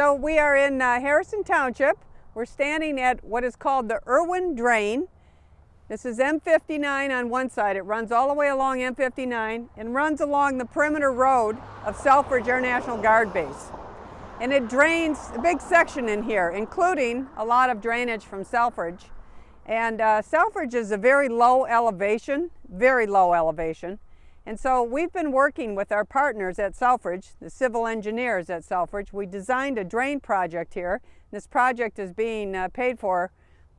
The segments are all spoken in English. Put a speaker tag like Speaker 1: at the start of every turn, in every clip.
Speaker 1: So we are in Harrison Township. We're standing at what is called the Irwin Drain. This is M59 on one side. It runs all the way along M59 and runs along the perimeter road of Selfridge Air National Guard Base. And it drains a big section in here, including a lot of drainage from Selfridge. And Selfridge is a very low elevation. And so we've been working with our partners at Selfridge, the civil engineers at Selfridge. We designed a drain project here. This project is being paid for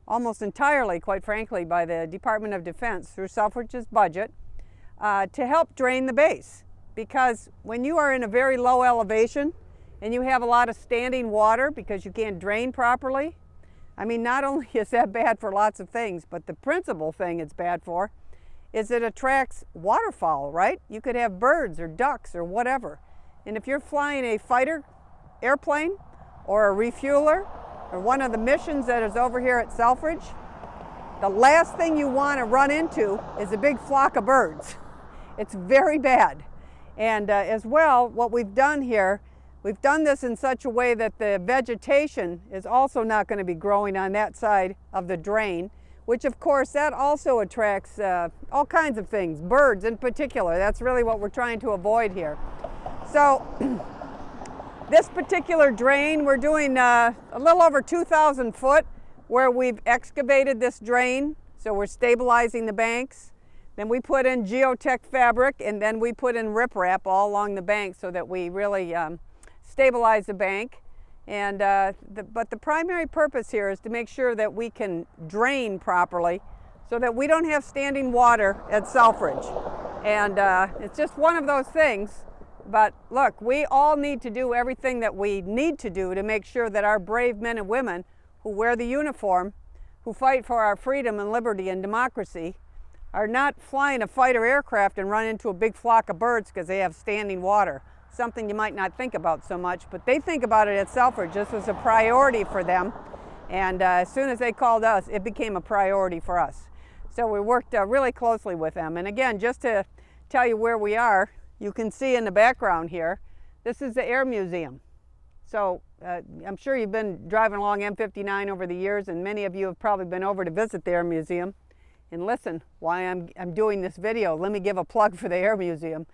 Speaker 1: almost entirely, quite frankly, by the Department of Defense through Selfridge's budget to help drain the base. Because when you are in a very low elevation and you have a lot of standing water because you can't drain properly, I mean, not only is that bad for lots of things, but the principal thing it's bad for is it attracts waterfowl, right? You could have birds or ducks or whatever. And if you're flying a fighter airplane or a refueler or one of the missions that is over here at Selfridge, the last thing you want to run into is a big flock of birds. It's very bad. And as well, what we've done here, we've done this in such a way that the vegetation is also not going to be growing on that side of the drain, which of course that also attracts all kinds of things, birds in particular. That's really what we're trying to avoid here. So this particular drain, we're doing a little over 2,000 foot where we've excavated this drain. So we're stabilizing the banks. Then we put in geotech fabric, and then we put in riprap all along the bank so that we really stabilize the bank. And but the primary purpose here is to make sure that we can drain properly so that we don't have standing water at Selfridge. And it's just one of those things. But look, we all need to do everything that we need to do to make sure that our brave men and women who wear the uniform, who fight for our freedom and liberty and democracy, are not flying a fighter aircraft and run into a big flock of birds because they have standing water. Something you might not think about so much, but they think about it at Selfridge. This was a priority for them, and as soon as they called us, it became a priority for us. So we worked really closely with them. And again, just to tell you where we are, you can see in the background here, this is the Air Museum. So I'm sure you've been driving along M59 over the years, and many of you have probably been over to visit the Air Museum. And listen, why I'm doing this video, let me give a plug for the Air Museum.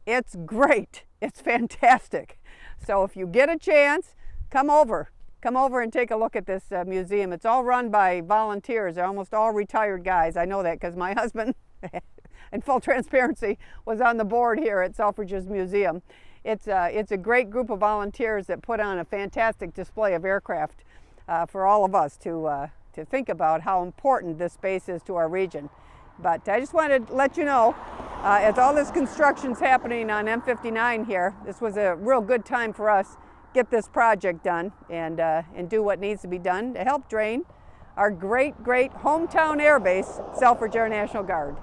Speaker 1: It's great. It's fantastic. So if you get a chance, come over and take a look at this museum. It's all run by volunteers. They're almost all retired guys. I know that because my husband, in full transparency, was on the board here at Selfridge's museum. It's a great group of volunteers that put on a fantastic display of aircraft for all of us to think about how important this space is to our region. But I just wanted to let you know, as all this construction's happening on M59 here, this was a real good time for us get this project done and do what needs to be done to help drain our great hometown air base, Selfridge Air National Guard.